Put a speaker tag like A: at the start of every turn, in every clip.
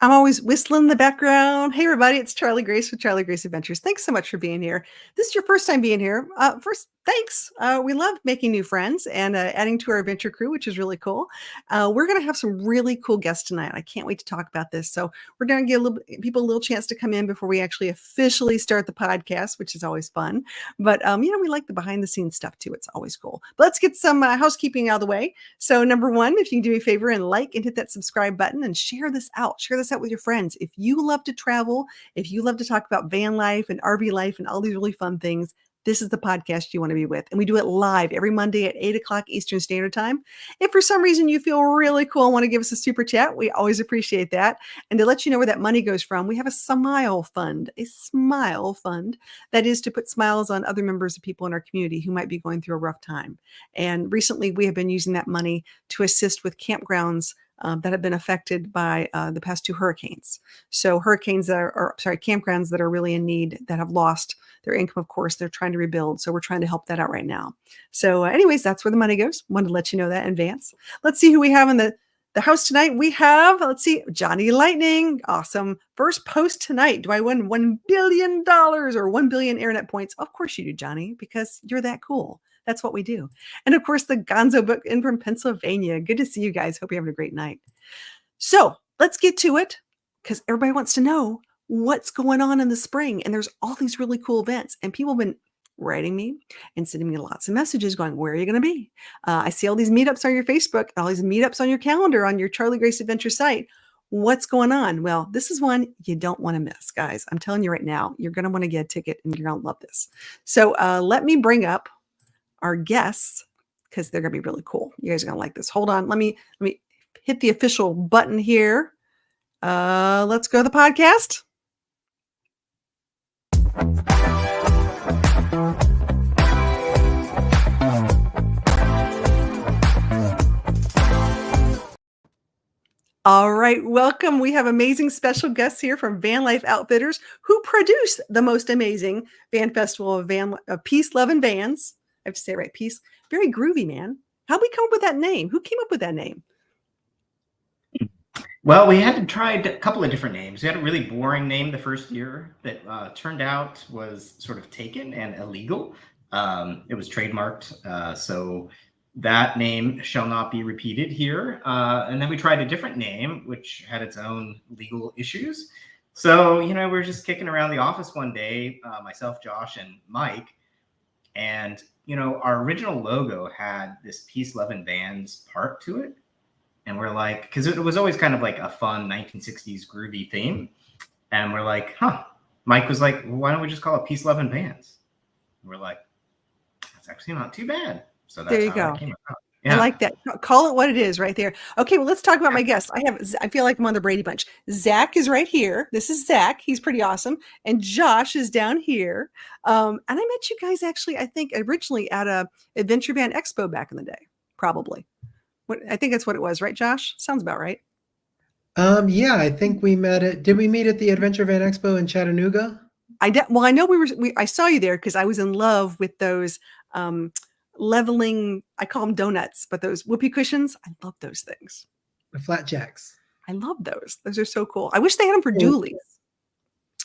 A: I'm always whistling in the background. Hey, everybody, it's Charlie Grace with Charlie Grace Adventures. Thanks so much for being here. This is your first time being here. First, thanks. We love making new friends and adding to our adventure crew, which is really cool. We're going to have some really cool guests tonight. I can't wait to talk about this. So we're going to give people a little chance to come in before we actually officially start the podcast, which is always fun. But, we like the behind the scenes stuff too. It's always cool. But let's get some housekeeping out of the way. So number one, if you can do me a favor and like and hit that subscribe button and share this out with your friends. If you love to travel, if you love to talk about van life and RV life and all these really fun things, this is the podcast you want to be with. And we do it live every Monday at 8 o'clock Eastern Standard Time. If for some reason you feel really cool and want to give us a super chat, we always appreciate that. And to let you know where that money goes from, we have a smile fund that is to put smiles on other members of people in our community who might be going through a rough time. And recently we have been using that money to assist with campgrounds that have been affected by the past two hurricanes. So campgrounds that are really in need, that have lost their income, of course, they're trying to rebuild. So we're trying to help that out right now. So anyways, that's where the money goes. Wanted to let you know that in advance. Let's see who we have in the house tonight. We have, Johnny Lightning. Awesome. First post tonight. Do I win $1 billion or 1 billion internet points? Of course you do, Johnny, because you're that cool. That's what we do. And of course, the Gonzo book in from Pennsylvania. Good to see you guys. Hope you're having a great night. So let's get to it because everybody wants to know what's going on in the spring. And there's all these really cool events. And people have been writing me and sending me lots of messages going, where are you going to be? I see all these meetups on your Facebook, all these meetups on your calendar, on your Charlie Grace Adventure site. What's going on? Well, this is one you don't want to miss, guys. I'm telling you right now, you're going to want to get a ticket and you're going to love this. So let me bring up our guests because they're going to be really cool. You guys are going to like this. Hold on. Let me hit the official button here. Let's go to the podcast. All right, welcome. We have amazing special guests here from Vanlife Outfitters who produce the most amazing van festival of peace, love, and vans. I have to say it right, peace. Very groovy, man. How'd we come up with that name? Who came up with that name?
B: Well, we had tried a couple of different names. We had a really boring name the first year that turned out was sort of taken and illegal. It was trademarked, so that name shall not be repeated here. And then we tried a different name, which had its own legal issues. So, we're just kicking around the office one day, myself, Josh, and Mike, and our original logo had this peace, love, and vans part to it. And we're like, because it was always kind of like a fun 1960s groovy theme. And we're like, Mike was like, well, why don't we just call it Peace, Love, and Vans? And we're like, that's actually not too bad. So that's
A: there you
B: how
A: go.
B: it came about. Yeah.
A: I like that. Call it what it is right there. Okay, well, let's talk about my guests. I feel like I'm on the Brady Bunch. Zach is right here. This is Zach. He's pretty awesome. And Josh is down here. And I met you guys actually, I think, originally at a Adventure Van Expo back in the day, probably. I think that's what it was, right, Josh? Sounds about right.
C: Yeah, I think we met at. Did we meet at the Adventure Van Expo in Chattanooga?
A: I know I saw you there because I was in love with those leveling. I call them donuts, but those whoopee cushions. I love those things.
C: The flat jacks.
A: I love those. Those are so cool. I wish they had them for dualies.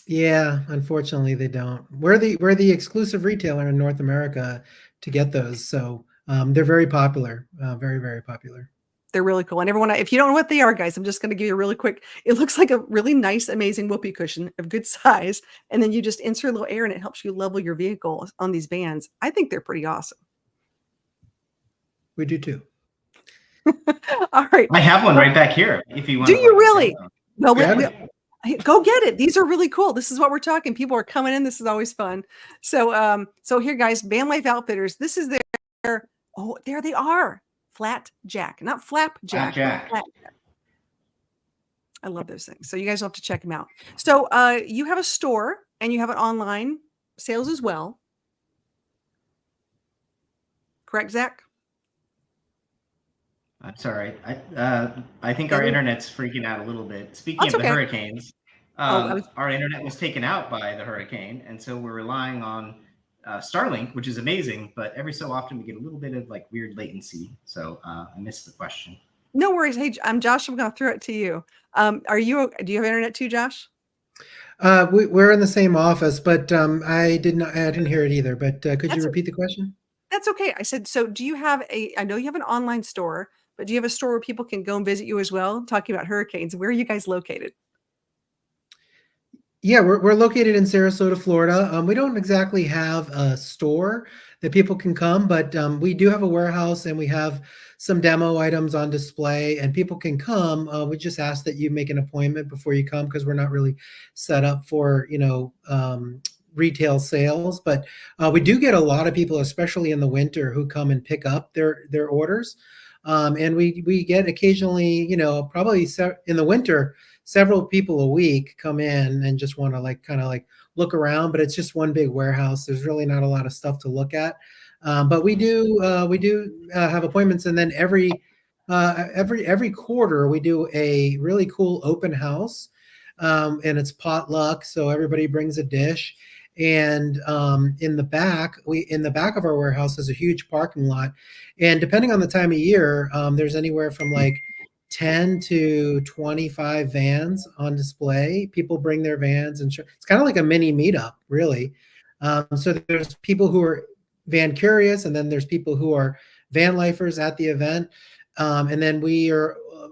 C: Yeah, unfortunately they don't. We're the exclusive retailer in North America to get those, so they're very popular. Very, very popular.
A: They're really cool. And everyone, if you don't know what they are, guys, I'm just going to give you a really quick. It looks like a really nice, amazing whoopee cushion of good size. And then you just insert a little air and it helps you level your vehicle on these vans. I think they're pretty awesome.
C: We do too.
A: All right.
B: I have one right back here. If you want.
A: Do you really? Well,
C: go
A: get it. These are really cool. This is what we're talking. People are coming in. This is always fun. So, so here, guys, Vanlife Outfitters. This is their. Oh, there they are. Flat jack, not flap jack.
B: Flat jack.
A: I love those things. So you guys will have to check them out. So you have a store and you have an online sales as well. Correct, Zach?
B: I'm sorry. I think our internet's freaking out a little bit. Speaking of the hurricanes, our internet was taken out by the hurricane. And so we're relying on Starlink, which is amazing, but every so often we get a little bit of like weird latency. So I missed the question.
A: No worries. Hey, Josh, I'm going to throw it to you. Do you have internet too, Josh?
C: We're in the same office, but I didn't hear it either. But could you
A: That's
C: repeat the question?
A: that's okay. I said, so do you have I know you have an online store, but do you have a store where people can go and visit you as well? Talking about hurricanes, where are you guys located?
C: Yeah, we're located in Sarasota, Florida. We don't exactly have a store that people can come, but we do have a warehouse and we have some demo items on display, and people can come. We just ask that you make an appointment before you come because we're not really set up for retail sales. But we do get a lot of people, especially in the winter, who come and pick up their orders. And we get occasionally, probably in the winter several people a week come in and just want to kind of look around, but it's just one big warehouse. There's really not a lot of stuff to look at. But we do have appointments, and then every quarter we do a really cool open house, and it's potluck, so everybody brings a dish. And in the back of our warehouse is a huge parking lot, and depending on the time of year, there's anywhere from like 10 to 25 vans on display. People bring their vans, and it's kind of like a mini meetup, really. So there's people who are van curious, and then there's people who are van lifers at the event. And then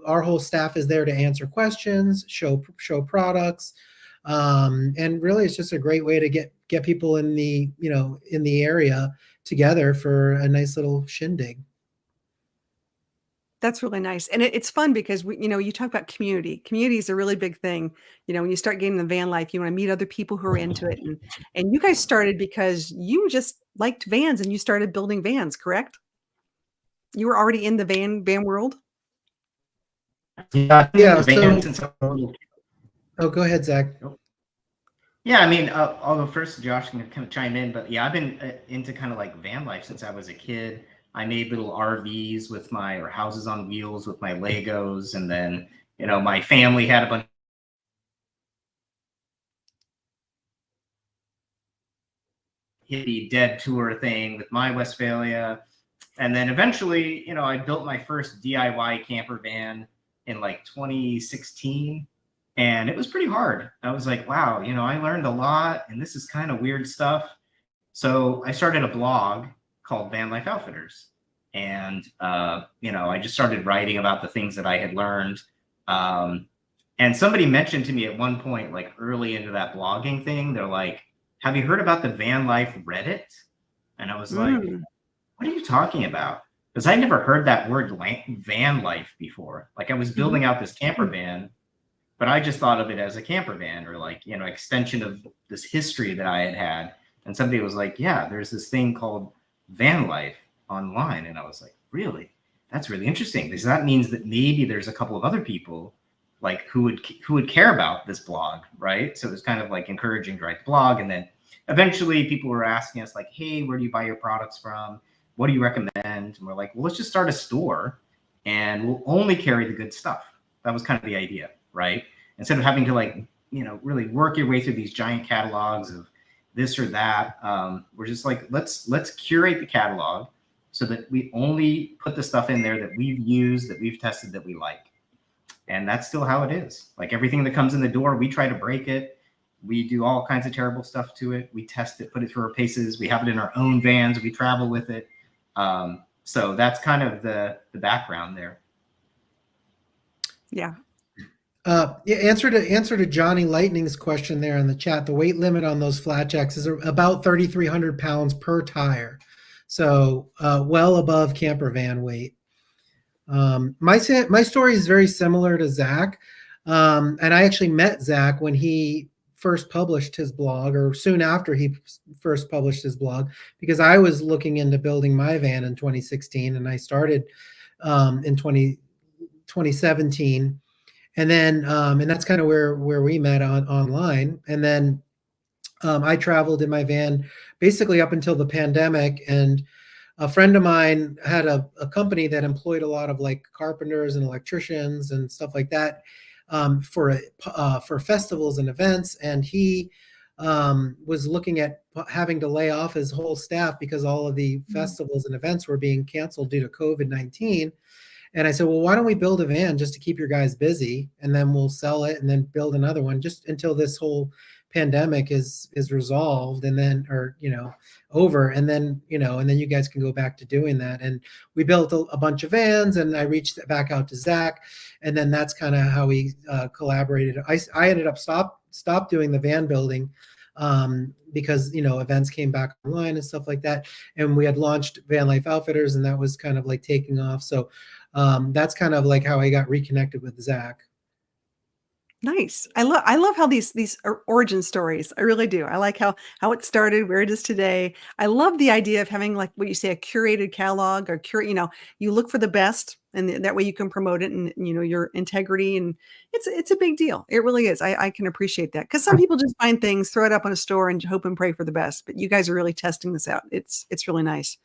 C: our whole staff is there to answer questions, show products. And really it's just a great way to get people in the area together for a nice little shindig.
A: That's really nice. And it's fun because you talk about community. Community is a really big thing. When you start getting the van life, you want to meet other people who are into it. And you guys started because you just liked vans and you started building vans, correct? You were already in the van world?
B: Yeah,
C: Yeah.
B: since I was a little.
C: Oh, go ahead, Zach.
B: Yeah, I mean, although first Josh can kind of chime in, but yeah, I've been into kind of like van life since I was a kid. I made little RVs or houses on wheels with my Legos, and then my family had a bunch of hippie dead tour thing with my Westphalia, and then eventually, I built my first DIY camper van in like 2016. And it was pretty hard. I was like, wow, I learned a lot, and this is kind of weird stuff. So I started a blog called Vanlife Outfitters. And, I just started writing about the things that I had learned. And somebody mentioned to me at one point, like early into that blogging thing, they're like, have you heard about the Van Life Reddit? And I was like, what are you talking about? Because I never heard that word van life before. Like I was building out this camper van, but I just thought of it as a camper van or like, extension of this history that I had. And somebody was like, yeah, there's this thing called van life online. And I was like, really? That's really interesting, because that means that maybe there's a couple of other people like who would care about this blog, right? So it was kind of like encouraging to write the blog. And then eventually people were asking us like, hey, where do you buy your products from? What do you recommend? And we're like, well, let's just start a store and we'll only carry the good stuff. That was kind of the idea, right? Instead of having to really work your way through these giant catalogs of this or that, we're just like, let's curate the catalog so that we only put the stuff in there that we've used, that we've tested, that we like. And that's still how it is. Like everything that comes in the door, we try to break it. We do all kinds of terrible stuff to it. We test it, put it through our paces. We have it in our own vans. We travel with it. So that's kind of the background there.
A: Yeah.
C: Answer to Johnny Lightning's question there in the chat. The weight limit on those flat jacks is about 3,300 pounds per tire, so well above camper van weight. My story is very similar to Zach, and I actually met Zach when he first published his blog, or soon after he first published his blog, because I was looking into building my van in 2016, and I started in 2017. And then and that's kind of where we met online. And then I traveled in my van basically up until the pandemic. And a friend of mine had a company that employed a lot of like carpenters and electricians and stuff like that for festivals and events. And he was looking at having to lay off his whole staff because all of the festivals and events were being canceled due to COVID-19. And I said, well, why don't we build a van just to keep your guys busy, and then we'll sell it and then build another one just until this whole pandemic is resolved, and then, or, over, and then, and then you guys can go back to doing that. And we built a bunch of vans, and I reached back out to Zach, and then that's kind of how we collaborated. I ended up stop doing the van building because events came back online and stuff like that, and we had launched Vanlife Outfitters, and that was kind of like taking off. So that's kind of like how I got reconnected with Zach.
A: Nice. I love how these origin stories. I really do. I like how it started, where it is today. I love the idea of having, like what you say, a curated catalog, or you look for the best, and that way you can promote it, and your integrity, and it's a big deal. It really is. I can appreciate that, because some people just find things, throw it up on a store, and hope and pray for the best. But you guys are really testing this out. It's really nice.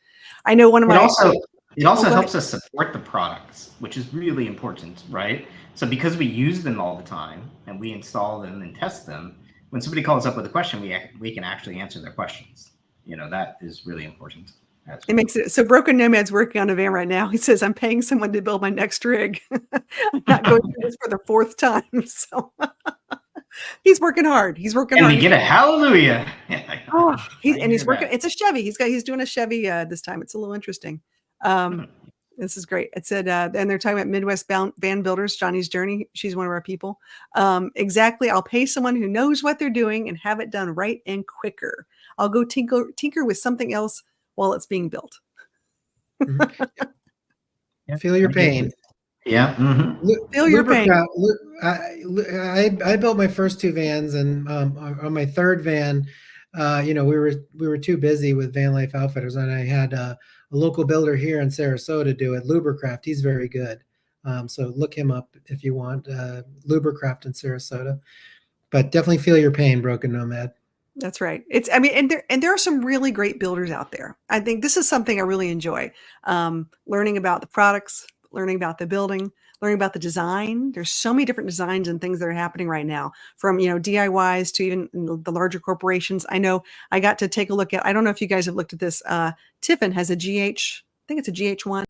A: I know one of
B: It
A: my
B: also
A: Oh, go
B: helps
A: ahead.
B: us support the products, which is really important, right? So because we use them all the time and we install them and test them, when somebody calls up with a question, we can actually answer their questions. That is really important as
A: It
B: well.
A: makes it so. Broken Nomad's working on a van right now. He says, I'm paying someone to build my next rig. I'm not going through this for the fourth time. So he's working hard. He's working
B: And
A: hard.
B: we get a hallelujah.
A: Oh,
B: I
A: he's
B: hear
A: working.
B: that.
A: It's a Chevy. He's doing a Chevy this time. It's a little interesting. Um, this is great. It said, and they're talking about Midwest van builders, Johnny's Journey. She's one of our people. Exactly. I'll pay someone who knows what they're doing and have it done right and quicker. I'll go tinker with something else while it's being built.
C: Mhm.
B: Yeah,
C: Feel your
B: I get
C: pain.
B: it. Yeah.
A: Feel your pain.
C: I built my first two vans, and on my third van, we were too busy with Vanlife Outfitters, and I had a local builder here in Sarasota do it, Lubercraft. He's very good. So look him up if you want, Lubercraft in Sarasota. But definitely feel your pain, Broken Nomad.
A: That's right. And there are some really great builders out there. I think this is something I really enjoy. Learning about the products, learning about the building, learning about the design. There's so many different designs and things that are happening right now, from DIYs to even the larger corporations. I know I got to take a look at. I don't know if you guys have looked at this. Tiffin has a GH. I think it's a GH1.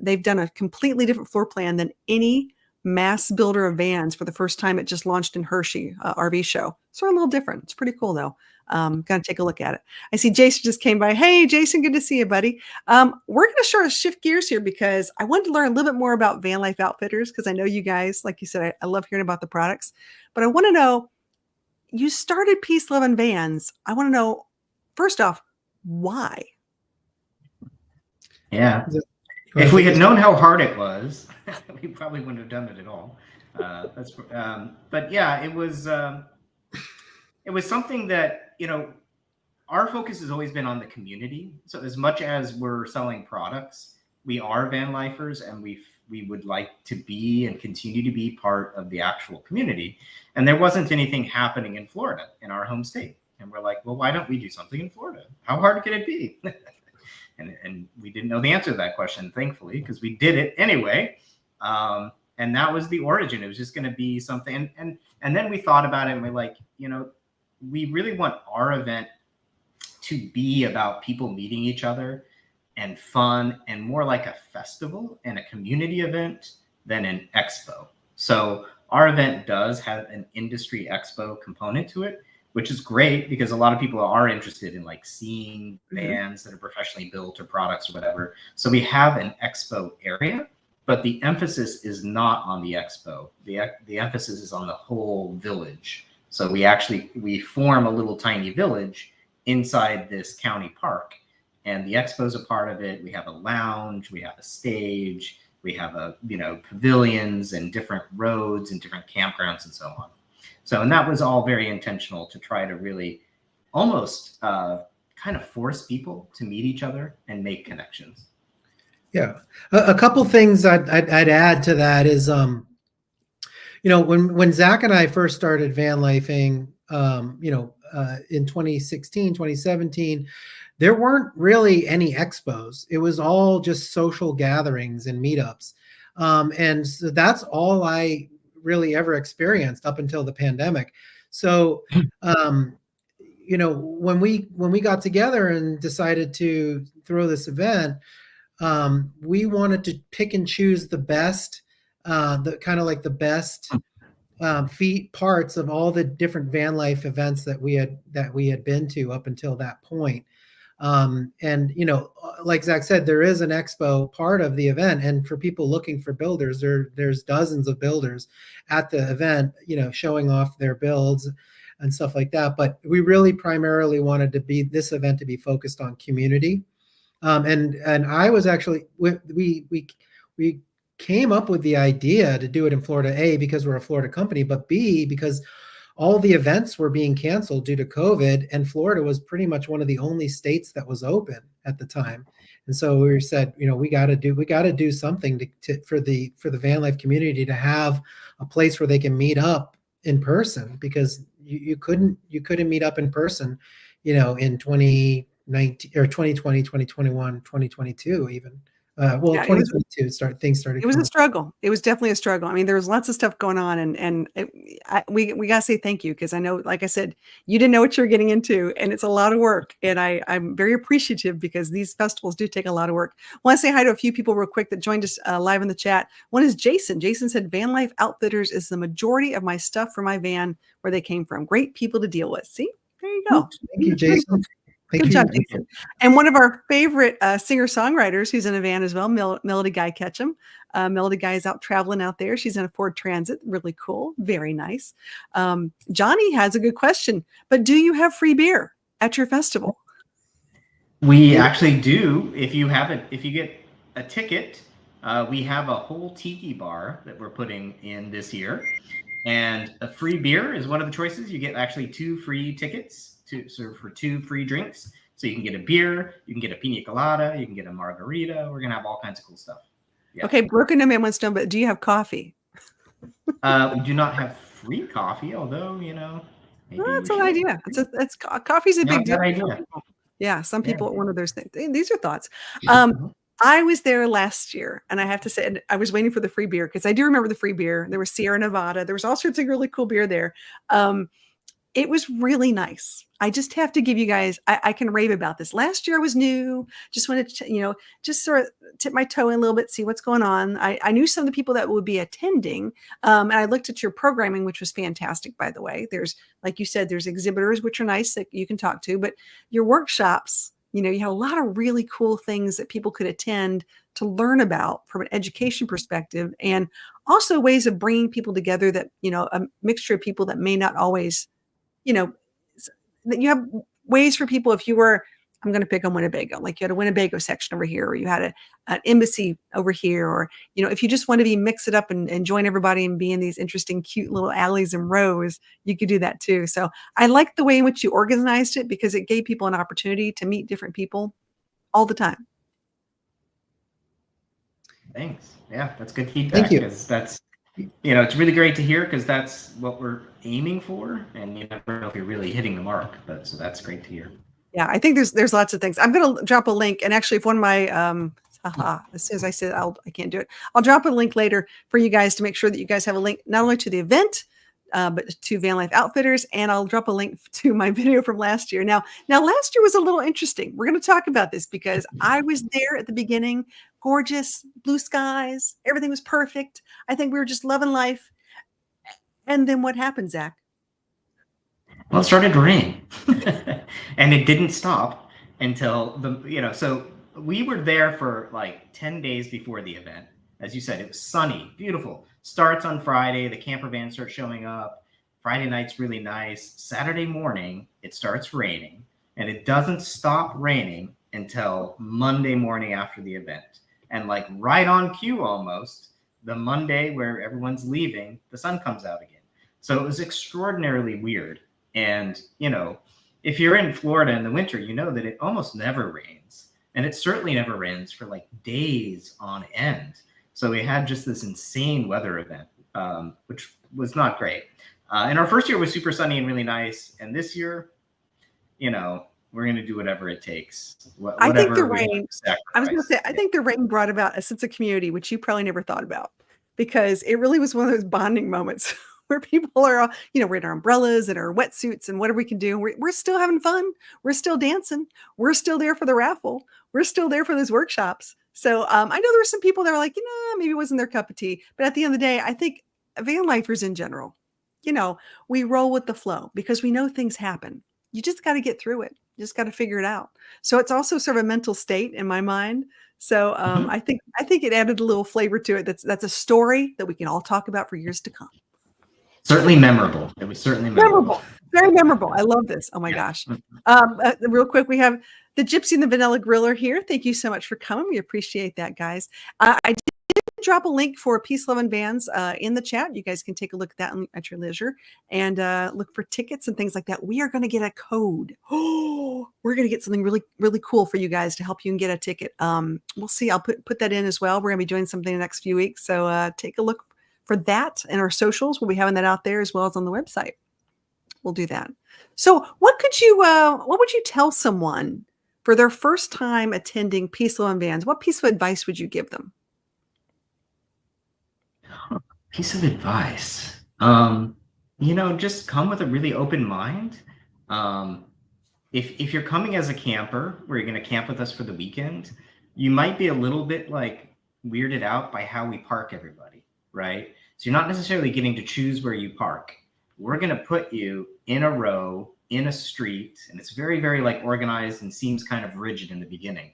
A: They've done a completely different floor plan than any mass builder of vans. For the first time, it just launched in Hershey RV show. So a little different. It's pretty cool though. Gotta take a look at it. I see Jason just came by. Hey, Jason, good to see you, buddy. We're going to sort of shift gears here, because I wanted to learn a little bit more about Vanlife Outfitters, because I know you guys, like you said, I love hearing about the products. But I want to know, you started Peace, Love, and Vans. I want to know, first off, why?
B: Yeah. If we had known how hard it was, we probably wouldn't have done it at all. But yeah, it was something that, our focus has always been on the community. So as much as we're selling products, we are van lifers, and we would like to be and continue to be part of the actual community. And there wasn't anything happening in Florida, in our home state. And we're like, well, why don't we do something in Florida? How hard could it be? And we didn't know the answer to that question, thankfully, because we did it anyway. And that was the origin. It was just going to be something. And then we thought about it, and we're like, we really want our event to be about people meeting each other and fun, and more like a festival and a community event than an expo. So our event does have an industry expo component to it, which is great, because a lot of people are interested in like seeing vans that are professionally built or products or whatever. So we have an expo area, but the emphasis is not on the expo. The emphasis is on the whole village. So we form a little tiny village inside this county park, and the expo is a part of it. We have a lounge, we have a stage, we have pavilions and different roads and different campgrounds and so on. So, and that was all very intentional, to try to really almost kind of force people to meet each other and make connections.
C: Yeah, a couple things I'd add to that is, when Zach and I first started van lifing, in 2016, 2017, there weren't really any expos. It was all just social gatherings and meetups. And so that's all I really ever experienced up until the pandemic. So, when we got together and decided to throw this event, we wanted to pick and choose the best, the kind of like the best feat parts of all the different van life events that we had been to up until that point. And like Zach said, there is an expo part of the event, and for people looking for builders, there's dozens of builders at the event, showing off their builds and stuff like that. But we really primarily wanted this event to be focused on community. And I was actually we came up with the idea to do it in Florida, A, because we're a Florida company, but B, because all the events were being canceled due to COVID, and Florida was pretty much one of the only states that was open at the time. And so we said, we got to do something for the van life community to have a place where they can meet up in person, because you couldn't meet up in person, in 2019 or 2020, 2021, 2022 even.
A: Yeah,
C: 2022 things started.
A: It was a struggle. It was definitely a struggle. I mean, there was lots of stuff going on, and we gotta say thank you, because I know, like I said, you didn't know what you were getting into, and it's a lot of work. And I'm very appreciative, because these festivals do take a lot of work. I want to say hi to a few people real quick that joined us live in the chat. One is Jason. Jason said, "Van Life Outfitters is the majority of my stuff for my van where they came from. Great people to deal with." See, there you go.
C: Thank you, Jason.
A: Good job, Jason. And one of our favorite singer-songwriters who's in a van as well, Melody Guy Ketchum. Melody Guy is out traveling out there. She's in a Ford Transit. Really cool. Very nice. Johnny has a good question, but do you have free beer at your festival?
B: We actually do. If you get a ticket, we have a whole tiki bar that we're putting in this year. And a free beer is one of the choices. You get actually 2 free tickets for 2 free drinks. So you can get a beer, you can get a pina colada, you can get a margarita. We're going to have all kinds of cool stuff.
A: Yeah. Okay, Broken No Man wants to know, but do you have coffee?
B: We do not have free coffee, although, maybe
A: that's an idea. Coffee's a big deal.
B: Idea.
A: Yeah, some people, one of those things. These are thoughts. I was there last year, and I have to say, and I was waiting for the free beer, because I do remember the free beer. There was Sierra Nevada. There was all sorts of really cool beer there. It was really nice. I just have to give you guys, I can rave about this. Last year I was new, just wanted to, just sort of tip my toe in a little bit, see what's going on. I knew some of the people that would be attending. And I looked at your programming, which was fantastic, by the way. There's, like you said, there's exhibitors, which are nice that you can talk to, but your workshops, you had a lot of really cool things that people could attend to learn about from an education perspective, and also ways of bringing people together that, a mixture of people that may not always, that you have ways for people. If you were, I'm going to pick on Winnebago, like you had a Winnebago section over here, or you had an embassy over here, or, if you just want to mix it up and join everybody and be in these interesting, cute little alleys and rows, you could do that too. So I like the way in which you organized it, because it gave people an opportunity to meet different people all the time.
B: Thanks. Yeah, that's good feedback.
C: Thank you.
B: Because that's, it's really great to hear, because that's what we're aiming for, and I don't know if you're really hitting the mark, but so that's great to hear.
A: Yeah, I think there's lots of things. I'm going to drop a link, and actually, if one of my as soon as I said I can't do it, I'll drop a link later for you guys to make sure that you guys have a link not only to the event, but to Van Life Outfitters, and I'll drop a link to my video from last year. Now last year was a little interesting. We're going to talk about this, because I was there at the beginning. Gorgeous blue skies, everything was perfect. I think we were just loving life. And then what happened, Zach?
B: Well, it started to rain, and it didn't stop until so we were there for like 10 days before the event. As you said, it was sunny, beautiful. Starts on Friday, the camper vans start showing up. Friday night's really nice. Saturday morning, it starts raining, and it doesn't stop raining until Monday morning after the event. And like right on cue almost, the Monday where everyone's leaving, the sun comes out again. So it was extraordinarily weird. And, if you're in Florida in the winter, you know that it almost never rains. And it certainly never rains for like days on end. So we had just this insane weather event, which was not great. And our first year was super sunny and really nice. And this year, we're going to do whatever it takes.
A: I think the rain, I was going to say, I think the rain brought about a sense of community, which you probably never thought about, because it really was one of those bonding moments where people are, we're in our umbrellas and our wetsuits and whatever we can do. We're still having fun. We're still dancing. We're still there for the raffle. We're still there for those workshops. So I know there were some people that were like, maybe it wasn't their cup of tea. But at the end of the day, I think van lifers in general, we roll with the flow because we know things happen. You just got to get through it. You just got to figure it out. So it's also sort of a mental state in my mind. So
B: Mhm.
A: I think it added a little flavor to it. That's a story that we can all talk about for years to come.
B: Certainly memorable. It was certainly memorable.
A: Memorable, very memorable. I love this. Oh my
B: Yeah.
A: gosh. Real quick, we have the Gypsy and the Vanilla Griller here. Thank you so much for coming. We appreciate that, guys. I did drop a link for Peace, Love, and Vans in the chat. You guys can take a look at that at your leisure and look for tickets and things like that. We are going to get a code. Oh, we're going to get something really, really cool for you guys to help you and get a ticket. We'll see. I'll put that in as well. We're going to be doing something in the next few weeks. So take a look for that in our socials. We'll be having that out there as well as on the website. We'll do that. So what would you tell someone for their first time attending Peace, Love, and Vans? What piece of advice would you give them?
B: Piece of advice. Just come with a really open mind. If you're coming as a camper, where you're going to camp with us for the weekend, you might be a little bit like weirded out by how we park everybody, right? So you're not necessarily getting to choose where you park. We're going to put you in a row in a street, and it's very, very like organized and seems kind of rigid in the beginning.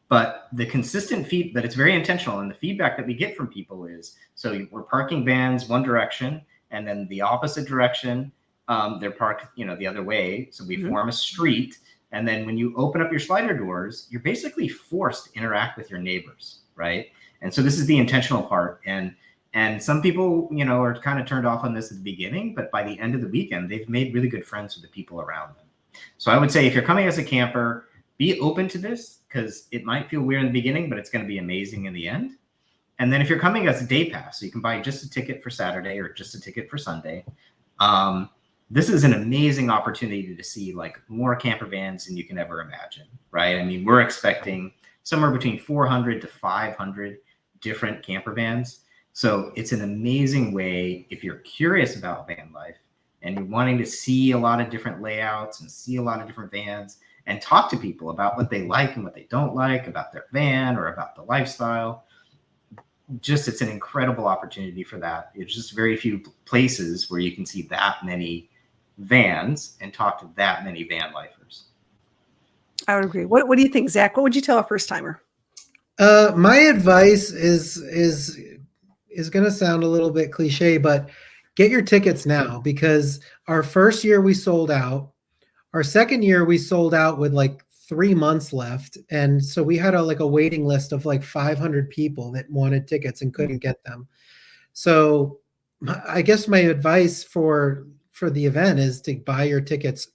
B: But the consistent but it's very intentional. And the feedback that we get from people is, so we're parking vans one direction, and then the opposite direction, they're parked, the other way. So we form a street. And then when you open up your slider doors, you're basically forced to interact with your neighbors, right? And so this is the intentional part. And some people, are kind of turned off on this at the beginning, but by the end of the weekend, they've made really good friends with the people around them. So I would say if you're coming as a camper, be open to this, because it might feel weird in the beginning, but it's going to be amazing in the end. And then if you're coming as a day pass, so you can buy just a ticket for Saturday or just a ticket for Sunday, this is an amazing opportunity to see like more camper vans than you can ever imagine, right? I mean, we're expecting somewhere between 400 to 500 different camper vans. So it's an amazing way, if you're curious about van life and you're wanting to see a lot of different layouts and see a lot of different vans and talk to people about what they like and what they don't like about their van or about the lifestyle. It's an incredible opportunity for that. It's just very few places where you can see that many vans and talk to that many van lifers.
A: I would agree. What do you think, Zach? What would you tell a first timer?
C: My advice is going to sound a little bit cliche, but get your tickets now, because our first year we sold out. Our second year we sold out with like 3 months left. And so we had a waiting list of like 500 people that wanted tickets and couldn't get them. So I guess my advice for the event is to buy your tickets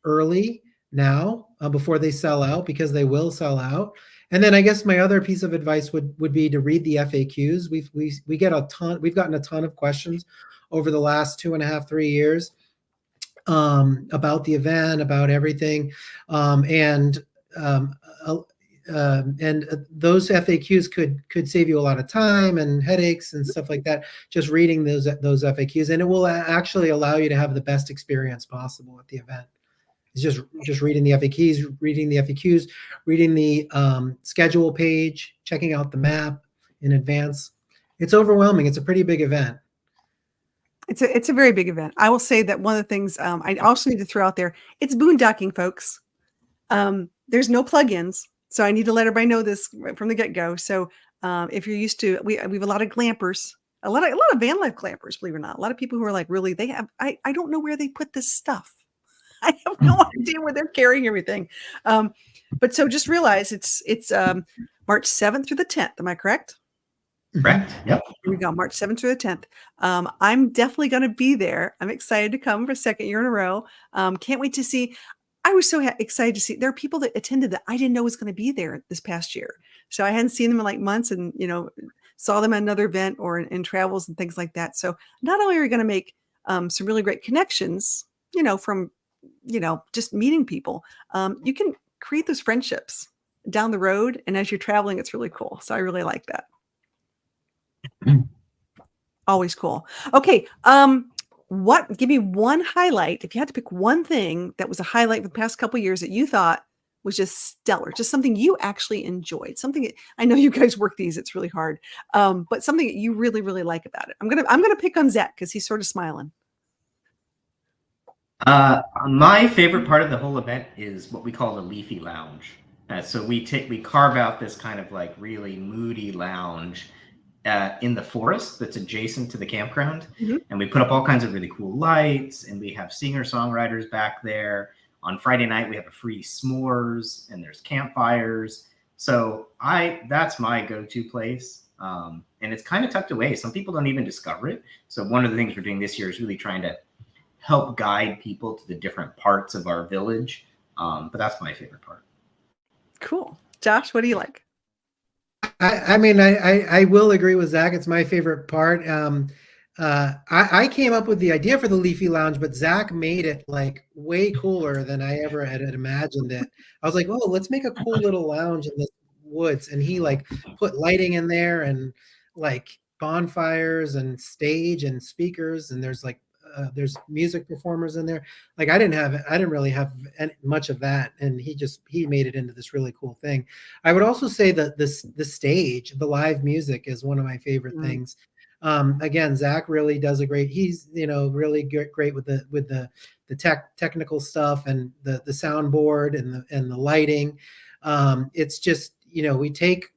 C: early now, before they sell out, because they will sell out. And then I guess my other piece of advice would be to read the FAQs. We've gotten a ton of questions over the last 2.5, 3 years about the event, about everything, and those FAQs could save you a lot of time and headaches and stuff like that. Just reading those FAQs, and it will actually allow you to have the best experience possible at the event. It's just reading the FAQs, reading the schedule page, checking out the map in advance. It's overwhelming. It's a pretty big event.
A: It's a very big event. I will say that one of the things I also need to throw out there, it's boondocking, folks. There's no plugins, so I need to let everybody know this right from the get-go. So if you're used to, we have a lot of glampers, a lot of van life glampers, believe it or not. A lot of people who are like, really, I don't know where they put this stuff. I have no idea where they're carrying everything. But so just realize it's March 7th through the 10th. Am I correct?
B: Correct. Yep.
A: Here we go, March 7th through the 10th. I'm definitely going to be there. I'm excited to come for a second year in a row. Can't wait to see. I was so excited to see. There are people that attended that I didn't know was going to be there this past year. So I hadn't seen them in like months, and saw them at another event or in travels and things like that. So not only are we going to make some really great connections, from just meeting people, you can create those friendships down the road, and as you're traveling, it's really cool. So I really like that. Always cool. Okay. Give me one highlight. If you had to pick one thing that was a highlight for the past couple of years that you thought was just stellar, just something you actually enjoyed, something I know you guys work these, it's really hard, but something that you really, really like about it. I'm gonna pick on Zach because he's sort of smiling.
B: My favorite part of the whole event is what we call the leafy lounge. So we carve out this kind of like really moody lounge in the forest that's adjacent to the campground, and we put up all kinds of really cool lights, and we have singer-songwriters back there. On Friday night, we have a free s'mores, and there's campfires. So that's my go-to place, and it's kind of tucked away. Some people don't even discover it. So one of the things we're doing this year is really trying to help guide people to the different parts of our village. But that's my favorite part.
A: Cool. Josh, what do you like?
C: I mean, I will agree with Zach. It's my favorite part. I came up with the idea for the Leafy Lounge, but Zach made it like way cooler than I ever had imagined it. I was like, oh, let's make a cool little lounge in the woods. And he like put lighting in there and like bonfires and stage and speakers. And there's music performers in there. Like I didn't really have much of that. And he made it into this really cool thing. I would also say that the stage, the live music is one of my favorite things. Again, Zach really does he's really great with the technical stuff and the soundboard and the lighting. It's just, we take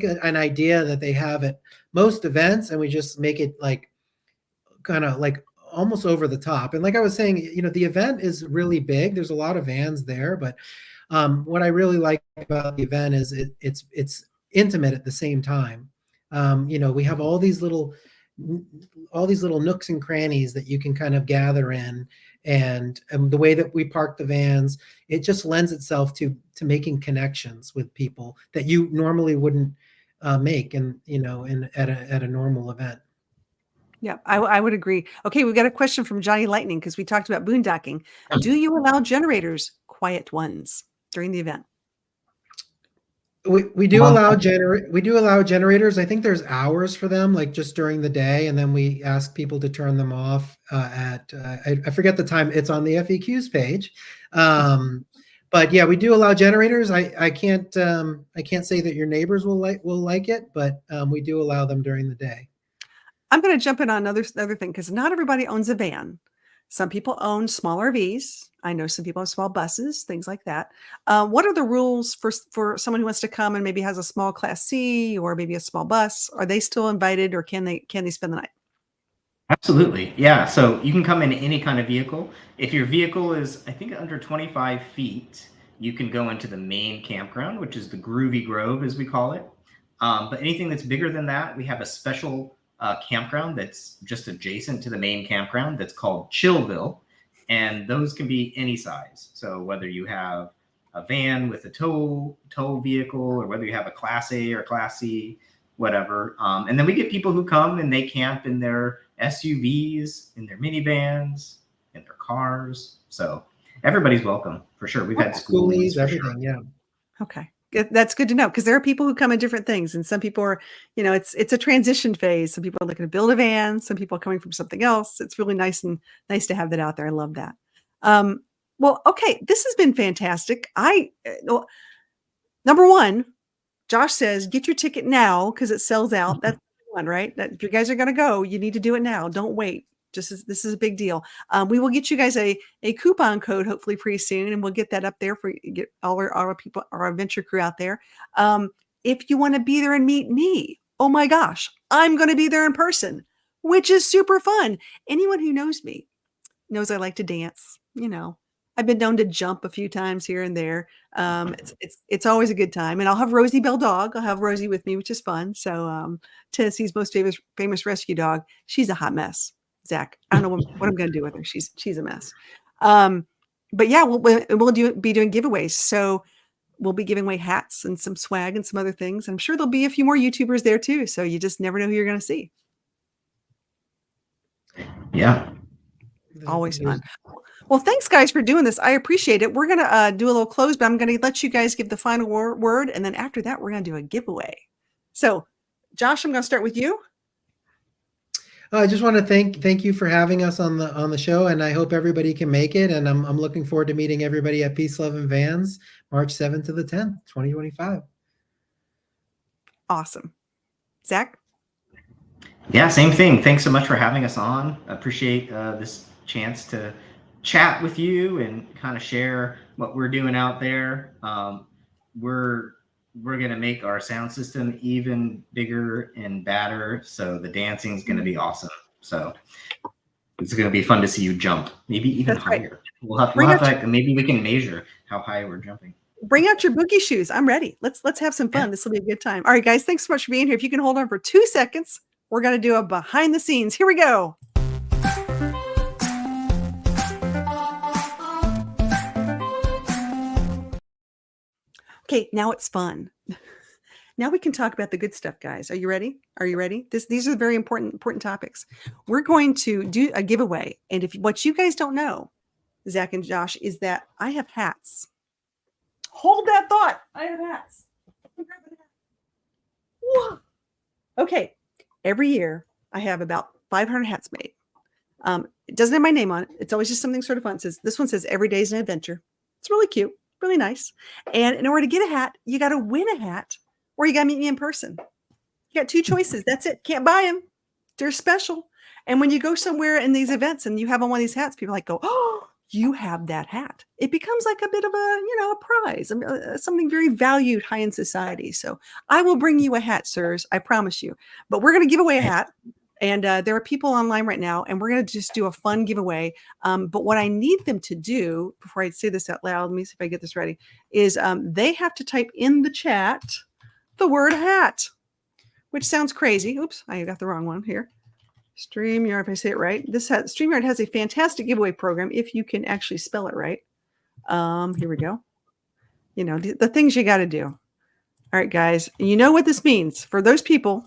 C: an idea that they have at most events and we just make it like kind of like almost over the top. And like I was saying, the event is really big. There's a lot of vans there, but what I really like about the event is it's intimate at the same time. We have all these little nooks and crannies that you can kind of gather in, and the way that we park the vans, it just lends itself to making connections with people that you normally wouldn't make at a normal event.
A: Yeah, I would agree. Okay, we've got a question from Johnny Lightning because we talked about boondocking. Do you allow generators, quiet ones, during the event?
C: We do allow generators. I think there's hours for them, like just during the day, and then we ask people to turn them off at I forget the time. It's on the FAQs page. But yeah, we do allow generators. I can't say that your neighbors will like it, but we do allow them during the day.
A: I'm going to jump in on another thing because not everybody owns a van. Some people own small RVs. I know some people have small buses, things like that. What are the rules for someone who wants to come and maybe has a small Class C or maybe a small bus? Are they still invited, or can they spend the night?
B: Absolutely. Yeah. So you can come in any kind of vehicle. If your vehicle is, I think, under 25 feet, you can go into the main campground, which is the Groovy Grove, as we call it. But anything that's bigger than that, we have a special campground that's just adjacent to the main campground that's called Chillville. And those can be any size. So whether you have a van with a tow vehicle, or whether you have a Class A or Class C, whatever. And then we get people who come and they camp in their SUVs, in their minivans, in their cars. So everybody's welcome for sure. We've had schoolies,
C: everything. Sure. Yeah.
A: Okay. That's good to know, because there are people who come in different things, and some people are, it's a transition phase. Some people are looking to build a van. Some people are coming from something else. It's really nice to have that out there. I love that. Well, okay, this has been fantastic. Number one, Josh says, get your ticket now because it sells out. That's one, right? That if you guys are going to go, you need to do it now. Don't wait. This is a big deal. We will get you guys a coupon code hopefully pretty soon, and we'll get that up there for get all our people, our adventure crew out there. If you want to be there and meet me, oh my gosh, I'm going to be there in person, which is super fun. Anyone who knows me knows I like to dance. I've been known to jump a few times here and there. It's always a good time, and I'll have Rosie Bell Dog. I'll have Rosie with me, which is fun. So Tennessee's most famous rescue dog. She's a hot mess. Zach, I don't know what I'm going to do with her. She's a mess. But yeah, we'll be doing giveaways. So we'll be giving away hats and some swag and some other things. I'm sure there'll be a few more YouTubers there too. So you just never know who you're going to see.
B: Yeah.
A: Always fun. Well, thanks guys for doing this. I appreciate it. We're going to do a little close, but I'm going to let you guys give the final word. And then after that, we're going to do a giveaway. So Josh, I'm going to start with you.
C: I just want to thank you for having us on the show, and I hope everybody can make it. And I'm looking forward to meeting everybody at Peace, Love, and Vans. March 7th to the 10th, 2025.
A: Awesome. Zach?
B: Yeah, same thing. Thanks so much for having us on. Appreciate this chance to chat with you and kind of share what we're doing out there. We're gonna make our sound system even bigger and badder, so the dancing is gonna be awesome. So it's gonna be fun to see you jump, maybe even
A: That's right.
B: higher. Maybe we can measure how high we're jumping.
A: Bring out your boogie shoes. I'm ready. Let's have some fun.
B: Yeah.
A: This will be a good time. All right, guys, thanks so much for being here. If you can hold on for 2 seconds, we're going to do a behind the scenes. Here we go. Okay, now it's fun. Now we can talk about the good stuff, guys. Are you ready? Are you ready? These are very important topics. We're going to do a giveaway. And if what you guys don't know, Zach and Josh, is that I have hats. Hold that thought. I have hats. Whoa. Okay. Every year I have about 500 hats made. It doesn't have my name on it. It's always just something sort of fun. It says, this one says every day is an adventure. It's really cute, really nice. And in order to get a hat, you got to win a hat or you got to meet me in person. You got 2 choices. That's it. Can't buy them. They're special. And when you go somewhere in these events and you have on one of these hats, people like go, oh, you have that hat. It becomes like a bit of a prize, something very valued high in society. So I will bring you a hat, sirs. I promise you. But we're going to give away a hat. And there are people online right now, and we're going to just do a fun giveaway. But what I need them to do, before I say this out loud, let me see if I get this ready, is they have to type in the chat the word hat, which sounds crazy. Oops, I got the wrong one here. StreamYard, if I say it right. StreamYard has a fantastic giveaway program if you can actually spell it right. Here we go. The things you got to do. All right, guys. You know what this means for those people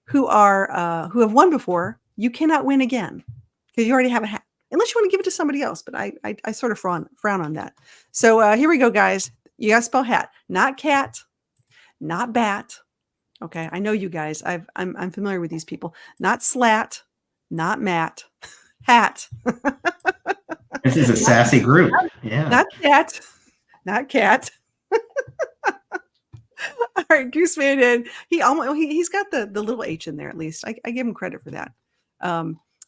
A: who have won before. You cannot win again because you already have a hat, unless you want to give it to somebody else. But I sort of frown on that. So here we go, guys. You got to spell hat, not cat, not bat. Okay, I know you guys. I'm familiar with these people. Not slat, not mat, hat.
B: This is a sassy group. Yeah.
A: Not cat, not cat. All right, Gooseman did. He's got the little H in there at least. I give him credit for that.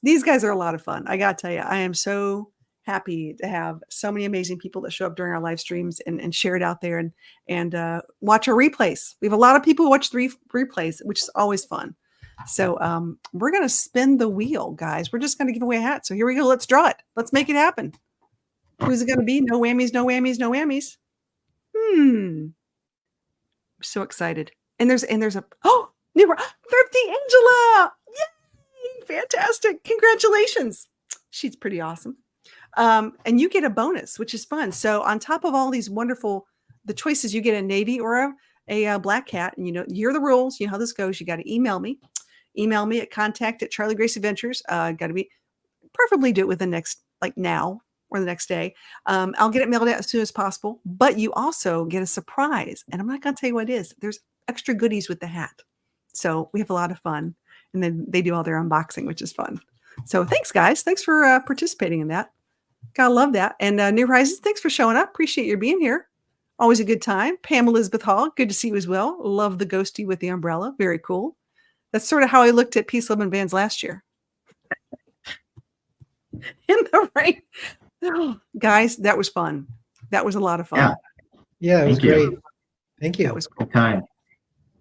A: These guys are a lot of fun. I gotta tell you, I am so happy to have so many amazing people that show up during our live streams and share it out there and watch our replays. We have a lot of people who watch the replays, which is always fun. So we're gonna spin the wheel, guys. We're just gonna give away a hat. So here we go. Let's draw it. Let's make it happen. Who's it gonna be? No whammies, no whammies, no whammies. I'm so excited. And there's a new Thrifty Angela. Yay! Fantastic. Congratulations. She's pretty awesome. And you get a bonus, which is fun. So on top of all these the choices, you get a navy or a black cat. And you're the rules. You know how this goes. You got to email me. Email me at contact@CharlieGraceAdventures. Got to be preferably do it within now or the next day. I'll get it mailed out as soon as possible. But you also get a surprise. And I'm not going to tell you what it is. There's extra goodies with the hat. So we have a lot of fun. And then they do all their unboxing, which is fun. So thanks, guys. Thanks for participating in that. Gotta love that. And New Horizons, thanks for showing up. Appreciate your being here. Always a good time. Pam Elizabeth Hall, good to see you as well. Love the ghosty with the umbrella. Very cool. That's sort of how I looked at Peace, Love, and Vans last year. In the rain. Oh, guys, that was fun. That was a lot of fun.
C: Yeah, it was great. Thank you.
A: That was cool.
B: Good time.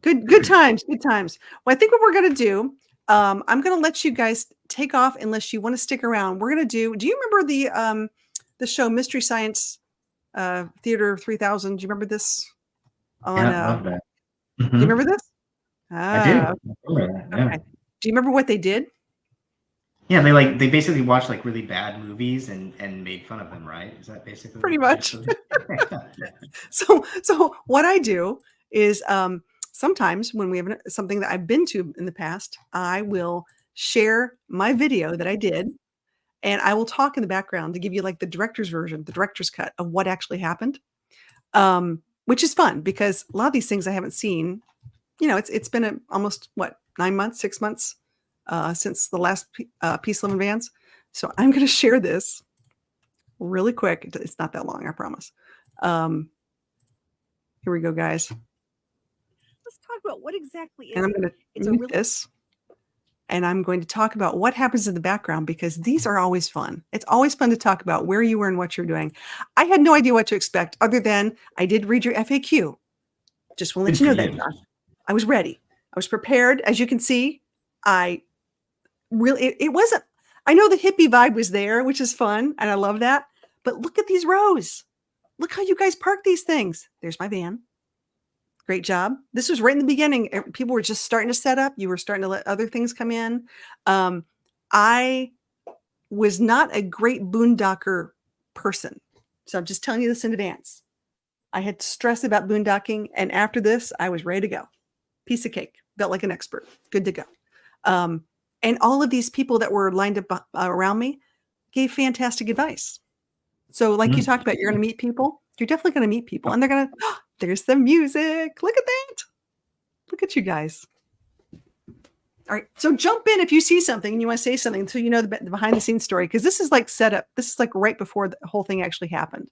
A: Good times. Good times. Well, I think what we're going to do, I'm going to let you guys take off unless you want to stick around. We're going to do you remember the show Mystery Science Theater 3000? Do you remember this? I love that.
B: Mm-hmm.
A: Do you remember this?
B: I do.
A: Yeah. Okay. Do you remember what they did?
B: Yeah, they basically watched really bad movies and made fun of them, right? Is that basically
A: pretty much? So what I do is sometimes when we have something that I've been to in the past, I will share my video that I did, and I will talk in the background to give you the director's version, the director's cut of what actually happened, which is fun because a lot of these things I haven't seen. It's been almost 9 months, 6 months since the last Peace, Love, and Vans. So I'm going to share this really quick. It's not that long, I promise. Here we go, guys.
D: Let's talk about what exactly is
A: And I'm going to
D: It's a
A: mute
D: really
A: this. And I'm going to talk about what happens in the background because these are always fun. It's always fun to talk about where you were and what you're doing. I had no idea what to expect other than I did read your FAQ. Just want to let
B: Good
A: you know
B: for
A: that,
B: you.
A: Josh. I was ready. I was prepared. As you can see, I really, it wasn't, I know the hippie vibe was there, which is fun. And I love that. But look at these rows. Look how you guys park these things. There's my van. Great job. This was right in the beginning. People were just starting to set up. You were starting to let other things come in. I was not a great boondocker person. So I'm just telling you this in advance. I had stress about boondocking. And after this, I was ready to go. Piece of cake. Felt like an expert. Good to go. And all of these people that were lined up around me gave fantastic advice. So like you talked about, you're going to meet people. You're definitely going to meet people. And they're going to, oh, there's the music. Look at that. Look at you guys. All right. So jump in if you see something and you want to say something so you know the behind the scenes story. Because this is like setup. This is like right before the whole thing actually happened.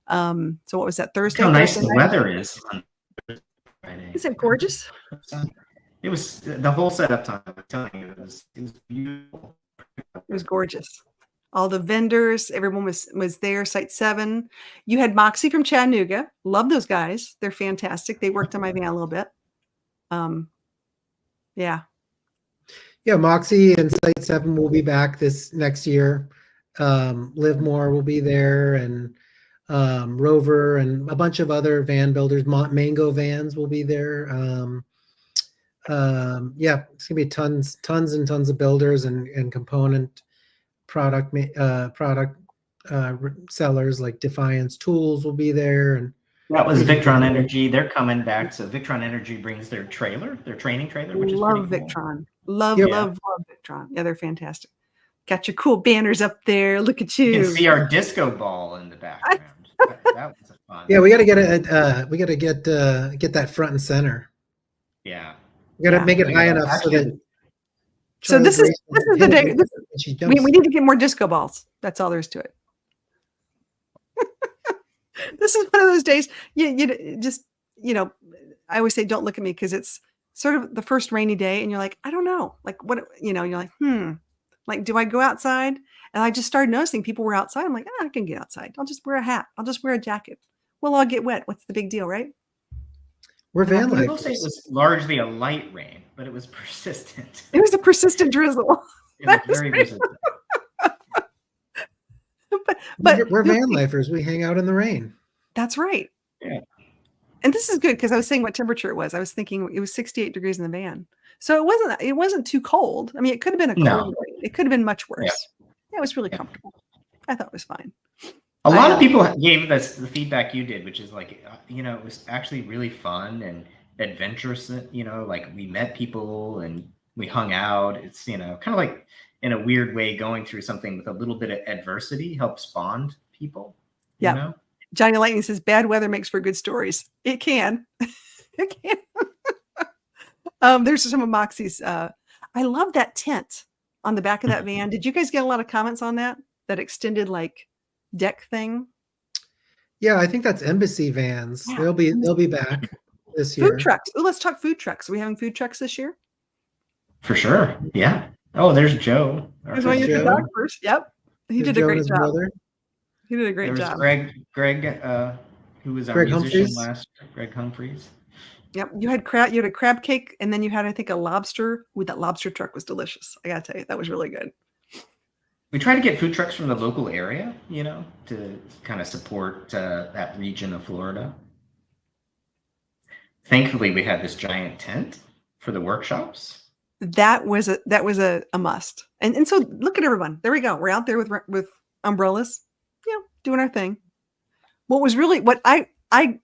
A: So what was that, Thursday?
B: Look how nice
A: Thursday
B: the
A: night?
B: weather is on Friday.
A: Is it gorgeous?
B: It was the whole setup time. I'm telling you, it was beautiful.
A: It was gorgeous. All the vendors, everyone was there. Site 7. You had Moxie from Chattanooga. Love those guys. They're fantastic. They worked on my van a little bit. Yeah.
C: Yeah, Moxie and Site 7 will be back this next year. Livermore will be there, and Rover and a bunch of other van builders. Mango Vans will be there. Yeah, it's gonna be tons and tons of builders and component product sellers like Defiance Tools will be there, and
B: That was Victron Energy. They're coming back. So Victron Energy brings their trailer, their training trailer, which is
A: Love
B: pretty cool.
A: Victron. Love Victron. Yeah, they're fantastic. Got your cool banners up there. Look at you.
B: You can see our disco ball in the background. That was fun.
C: yeah, we got to get that front and center.
B: Yeah.
C: We got to make it high enough
B: actually,
A: so this is the day. We need to get more disco balls. That's all there is to it. This is one of those days. You just, I always say, don't look at me because it's sort of the first rainy day, and you're like, I don't know, like what, you're like, like, do I go outside? And I just started noticing people were outside. I'm like, I can get outside. I'll just wear a hat. I'll just wear a jacket. We'll all get wet. What's the big deal, right?
C: We're van
B: I
C: life.
B: will say it was largely a light rain, but it was persistent.
A: It was a persistent drizzle.
B: It was very persistent.
A: but
C: we're van lifers. We hang out in the rain.
A: That's right.
B: Yeah.
A: And this is good because I was saying what temperature it was. I was thinking it was 68 degrees in the van. So it wasn't too cold. I mean, it could have been a cold rain. It could have been much worse. Yeah, it was really comfortable. I thought it was fine.
B: A lot of people gave us the feedback you did, which is like, it was actually really fun and adventurous. Like we met people and we hung out. It's, kind of like in a weird way, going through something with a little bit of adversity helps bond people.
A: Yeah. Johnny Lightning says bad weather makes for good stories. It can. It can. There's some of Moxie's. I love that tent on the back of that van. Did you guys get a lot of comments on that? That extended like deck thing?
C: Yeah, I think that's Embassy Vans.
A: Yeah.
C: They'll be back this year.
A: Food trucks. Oh, let's talk food trucks. Are we having food trucks this year?
B: For sure. Yeah. Oh, there's Joe.
A: There's one you can talk first. Yep. He did a great job.
C: Brother.
A: He did a great job.
B: Greg, who was our musician last year, Greg Humphreys.
A: Yep. You had a crab cake, and then you had, I think, a lobster. Ooh, that lobster truck was delicious. I gotta tell you, that was really good.
B: We try to get food trucks from the local area, to kind of support that region of Florida. Thankfully, we had this giant tent for the workshops.
A: That was a must. And so look at everyone. There we go. We're out there with umbrellas, doing our thing. What I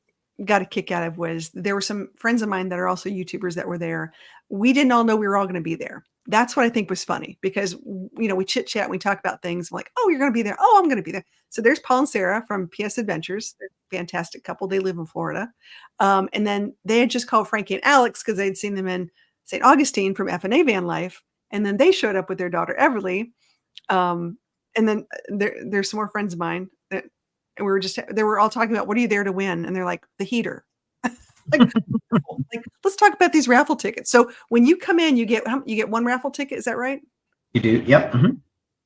A: got a kick out of was there were some friends of mine that are also YouTubers that were there. We didn't all know we were all going to be there. That's what I think was funny because, we chit chat and we talk about things. I'm like, oh, you're going to be there. Oh, I'm going to be there. So there's Paul and Sarah from PS Adventures. They're a fantastic couple. They live in Florida. And then they had just called Frankie and Alex because they'd seen them in St. Augustine from F&A Van Life. And then they showed up with their daughter, Everly. And then there's some more friends of mine that, and they were all talking about, what are you there to win? And they're like, the heater. Like, like, let's talk about these raffle tickets. So when you come in, you get one raffle ticket. Is that right?
B: You do? Yep.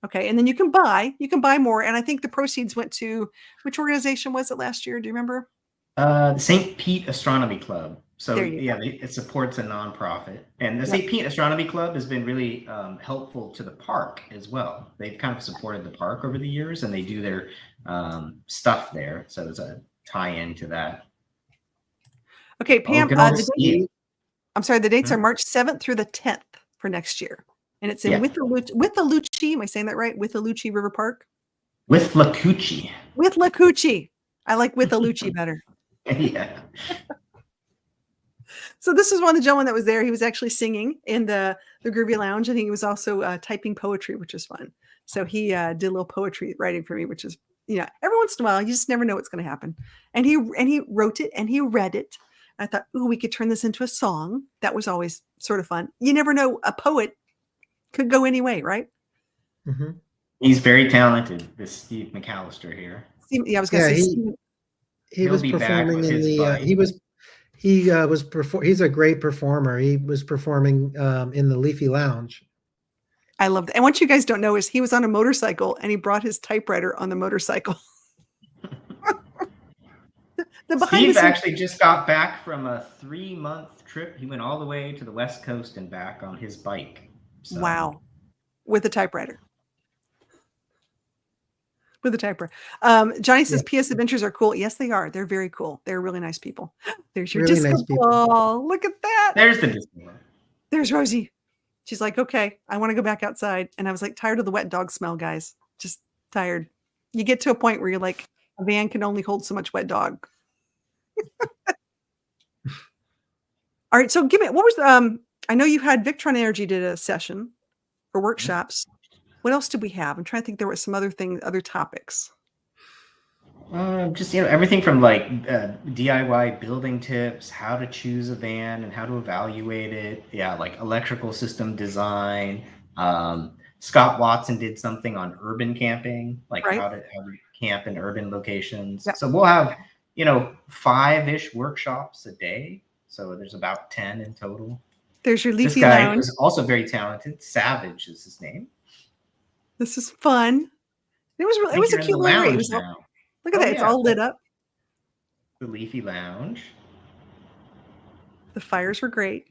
A: Okay, and then you can buy more. And I think the proceeds went to, which organization was it last year? Do you remember?
B: The St. Pete Astronomy Club. So
A: There you
B: yeah, it supports a nonprofit, and the
A: Yep.
B: St. Pete Astronomy Club has been really helpful to the park as well. They've kind of supported the park over the years, and they do their stuff there. So it's a tie-in to that.
A: Okay,
B: Oh,
A: Pam.
B: good old
A: The
B: Steve.
A: I'm sorry, the dates are
B: Hmm?
A: March 7th through the 10th for next year. And it's in
B: Yeah,
A: Withlacoochee. Am I saying that right? Withlacoochee River Park?
B: with Lacucci.
A: Withlacoochee. I like Withlacoochee better.
B: Yeah.
A: So this is one of the gentlemen that was there. He was actually singing in the Groovy Lounge, and he was also typing poetry, which was fun. So he did a little poetry writing for me, which is, every once in a while, you just never know what's going to happen. And he wrote it and he read it. I thought, ooh, we could turn this into a song. That was always sort of fun. You never know, a poet could go any way, right?
C: Mm-hmm.
B: He's very talented, this Steve McAllister here.
A: Yeah, I was going to say,
C: he
B: He'll
C: was
B: be back
C: performing
B: with
C: in
B: his
C: the
B: bike.
C: he's a great performer. He was performing in the Leafy Lounge.
A: I love that. And what you guys don't know is he was on a motorcycle and he brought his typewriter on the motorcycle. The behind
B: Steve
A: the scenes,
B: actually just got back from a 3-month trip. He went all the way to the West Coast and back on his bike. So,
A: wow, with a typewriter. With a typewriter. Johnny says PS Adventures are cool. Yes, they are. They're very cool. They're really nice people. There's your
C: Really
A: disco
C: nice people.
A: ball. Look at that.
B: there's the Disney one.
A: There's Rosie. She's like, okay, I want to go back outside. And I was like, tired of the wet dog smell, guys. Just tired. You get to a point where you're like, a van can only hold so much wet dog. All right. So give me, what was, I know you had Victron Energy did a session for workshops. What else did we have? I'm trying to think. There were some other things, other topics.
B: Just everything from like DIY building tips, how to choose a van and how to evaluate it. Yeah, like electrical system design. Scott Watson did something on urban camping, like
A: Right.
B: how to camp in urban locations.
A: Yep.
B: So we'll have 5-ish workshops a day. So there's about 10 in total.
A: There's your
B: This
A: Leafy
B: guy
A: Lounge.
B: was also very talented. Savage is his name.
A: This is fun. It was really, it was a
B: You're in
A: cute
B: the
A: little area.
B: lounge
A: Look
B: now.
A: at
B: Oh,
A: that. It's
B: yeah.
A: all lit up.
B: The Leafy Lounge.
A: The fires were great.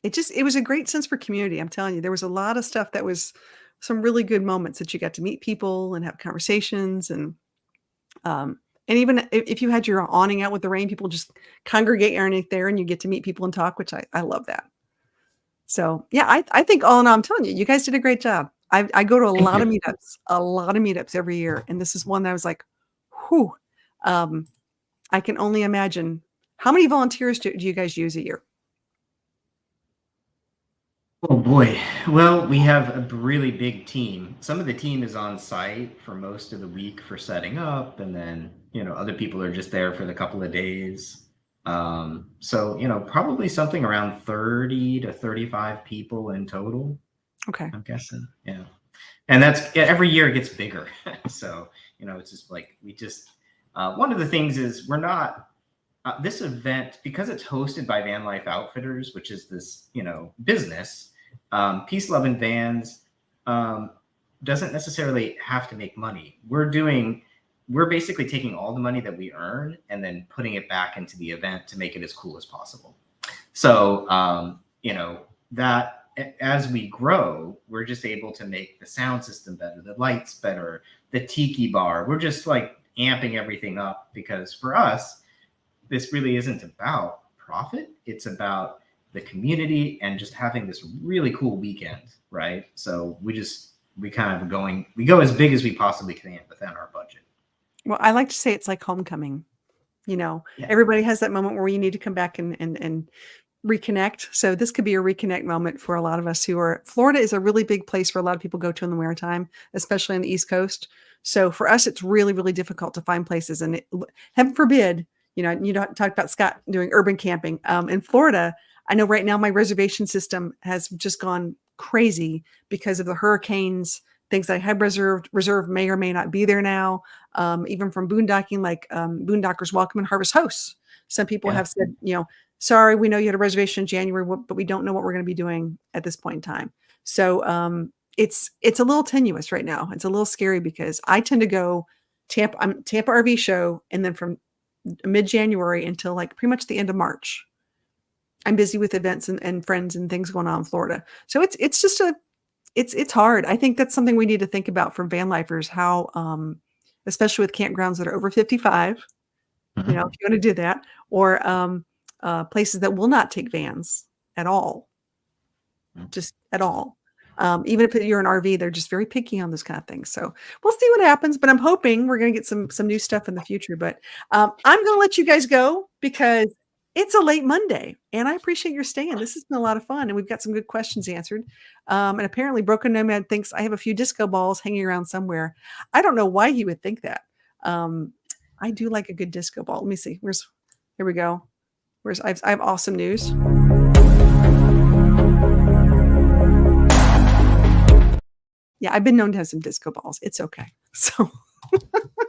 A: It was a great sense for community. I'm telling you, there was a lot of stuff that was some really good moments that you got to meet people and have conversations. And even if you had your awning out with the rain, people just congregate underneath there and you get to meet people and talk, which I love that. So yeah, I think all in all, I'm telling you, you guys did a great job. I go to a lot of meetups every year. And this is one that I was like, whew, I can only imagine. How many volunteers do you guys use a year?
B: Oh boy. Well, we have a really big team. Some of the team is on site for most of the week for setting up, and then, other people are just there for the couple of days. So, probably something around 30 to 35 people in total,
A: Okay.
B: I'm guessing. Yeah. And every year it gets bigger. So, it's just like one of the things is we're not this event, because it's hosted by Vanlife Outfitters, which is this, business. Peace, Love, and Vans doesn't necessarily have to make money. We're basically taking all the money that we earn and then putting it back into the event to make it as cool as possible. So, that as we grow, we're just able to make the sound system better, the lights better, the tiki bar. We're just like amping everything up, because for us, this really isn't about profit. It's about the community and just having this really cool weekend, right? So we go as big as we possibly can within our budget.
A: Well, I like to say it's like homecoming.
B: Yeah.
A: Everybody has that moment where you need to come back and reconnect. So this could be a reconnect moment for a lot of us Florida is a really big place for a lot of people to go to in the wintertime, especially on the East Coast. So for us, it's really, really difficult to find places. And heaven forbid, you don't talk about Scott doing urban camping. In Florida, I know right now my reservation system has just gone crazy because of the hurricanes things I had reserved may or may not be there now. Even from boondocking, like Boondockers Welcome and Harvest Hosts. Some people have said, sorry, we know you had a reservation in January, but we don't know what we're going to be doing at this point in time. So it's a little tenuous right now. It's a little scary because I tend to go Tampa RV show, and then from mid-January until like pretty much the end of March, I'm busy with events and friends and things going on in Florida. So it's just it's hard. I think that's something we need to think about for van lifers, how especially with campgrounds that are over 55, if you want to do that, or places that will not take vans at all, just at all. Even if you're an RV, they're just very picky on this kind of thing. So we'll see what happens, but I'm hoping we're going to get some new stuff in the future. But I'm going to let you guys go because it's a late Monday, and I appreciate your staying. This has been a lot of fun, and we've got some good questions answered. And apparently Broken Nomad thinks I have a few disco balls hanging around somewhere. I don't know why he would think that. I do like a good disco ball. Let me see. Here we go. I have awesome news. Yeah, I've been known to have some disco balls. It's okay. So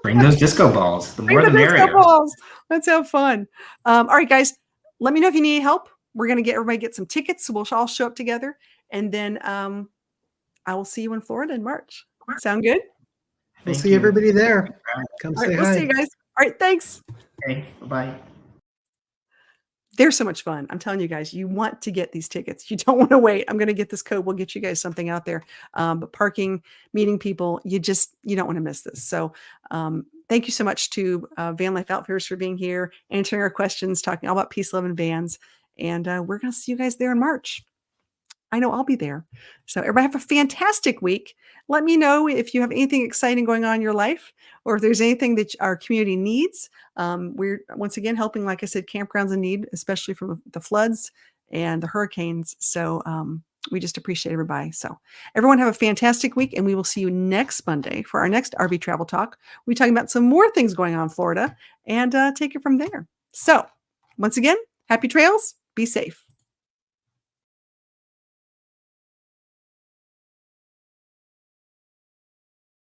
B: bring those disco balls. The more the merrier.
A: Disco balls. Let's have fun. All right, guys. Let me know if you need help. We're gonna get some tickets. So we'll all show up together, and then I will see you in Florida in March. Sound good?
C: We'll see everybody there. Come say hi.
A: We'll see you guys. All right, thanks.
B: Okay, bye-bye.
A: They're so much fun. I'm telling you guys, you want to get these tickets. You don't want to wait. I'm going to get this code. We'll get you guys something out there. But parking, meeting people, you don't want to miss this. So thank you so much to Vanlife Outfitters for being here, answering our questions, talking all about peace, love, and vans. And we're going to see you guys there in March. I know I'll be there. So everybody have a fantastic week. Let me know if you have anything exciting going on in your life, or if there's anything that our community needs. We're once again helping, like I said, campgrounds in need, especially from the floods and the hurricanes. So we just appreciate everybody. So everyone have a fantastic week, and we will see you next Monday for our next RV Travel Talk. We're talking about some more things going on in Florida and take it from there. So once again, happy trails. Be safe.